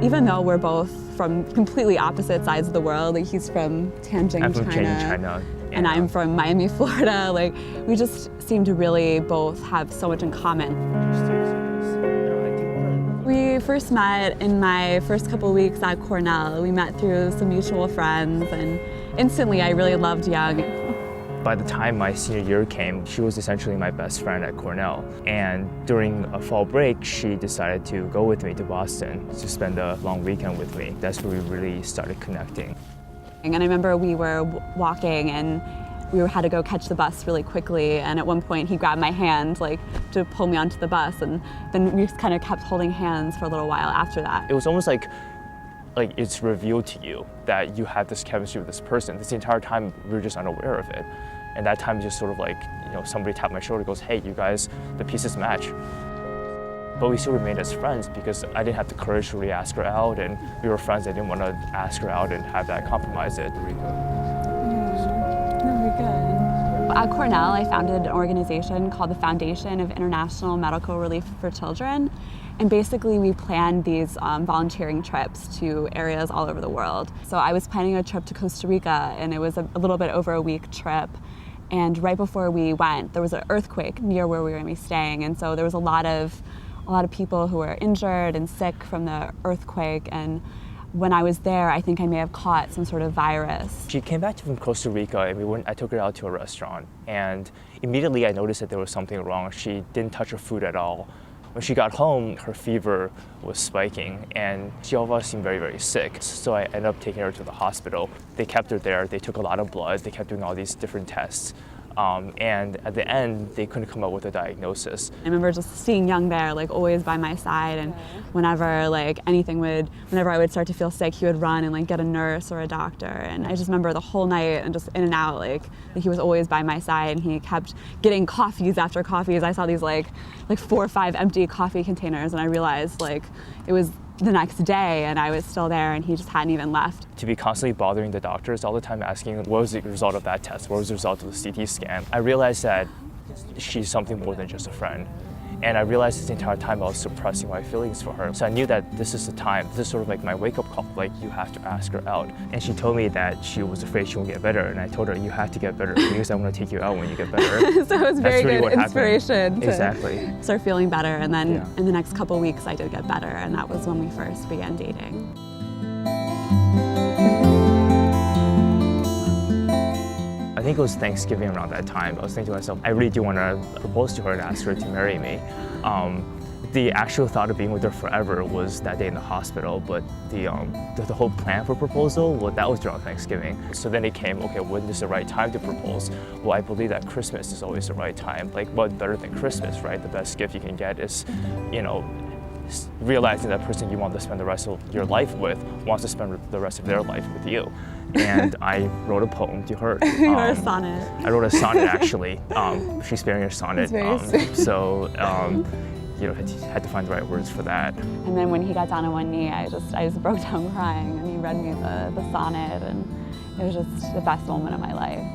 even though we're both from completely opposite sides of the world, like he's from Tianjin, I'm from Tianjin, China. And I'm from Miami, Florida. Like, we just seem to really both have so much in common. We first met in my first couple of weeks at Cornell. We met through some mutual friends, and instantly I really loved Young. By the time my senior year came, she was essentially my best friend at Cornell. And during a fall break, she decided to go with me to Boston to spend a long weekend with me. That's where we really started connecting. And I remember we were walking and we had to go catch the bus really quickly, and at one point he grabbed my hand like to pull me onto the bus, and then we just kind of kept holding hands for a little while after that. It was almost like it's revealed to you that you had this chemistry with this person. This entire time we were just unaware of it. And that time just sort of like, somebody tapped my shoulder, goes, hey, you guys, the pieces match. But we still remained as friends because I didn't have the courage to really ask her out, and we were friends. I didn't want to ask her out and have that compromise it. Very good. At Cornell, I founded an organization called the Foundation of International Medical Relief for Children. And basically we planned these volunteering trips to areas all over the world. So I was planning a trip to Costa Rica, and it was a little bit over a week trip. And right before we went, there was an earthquake near where we were going to be staying. And so there was a lot of people who were injured and sick from the earthquake. And when I was there, I think I may have caught some sort of virus. She came back from Costa Rica, and I took her out to a restaurant. And immediately I noticed that there was something wrong. She didn't touch her food at all. When she got home, her fever was spiking, and she all of us seemed very, very sick. So I ended up taking her to the hospital. They kept her there. They took a lot of blood. They kept doing all these different tests. And at the end, they couldn't come up with a diagnosis. I remember just seeing Young there, like always by my side, and whenever I would start to feel sick, he would run and like get a nurse or a doctor. And I just remember the whole night and just in and out, like he was always by my side, and he kept getting coffees after coffees. I saw these like 4 or 5 empty coffee containers, and I realized like it was the next day and I was still there and he just hadn't even left. To be constantly bothering the doctors all the time asking what was the result of that test, what was the result of the CT scan, I realized that she's something more than just a friend. And I realized this entire time I was suppressing my feelings for her. So I knew that this is the time, this is sort of like my wake-up call, like you have to ask her out. And she told me that she was afraid she won't get better, and I told her, you have to get better because I want to take you out when you get better. So it was very good inspiration to start feeling better. And then in the next couple of weeks I did get better, and that was when we first began dating. I think it was Thanksgiving around that time. I was thinking to myself, I really do want to propose to her and ask her to marry me. The actual thought of being with her forever was that day in the hospital, but the whole plan for proposal, well, that was around Thanksgiving. So then it came, okay, when is the right time to propose? Well, I believe that Christmas is always the right time. Like, what better than Christmas, right? The best gift you can get is, realizing that person you want to spend the rest of your life with wants to spend the rest of their life with you. And I wrote a poem to her. You wrote a sonnet. I wrote a sonnet, actually, Shakespearean sonnet. So, had to find the right words for that. And then when he got down on one knee, I just broke down crying, and he read me the sonnet, and it was just the best moment of my life.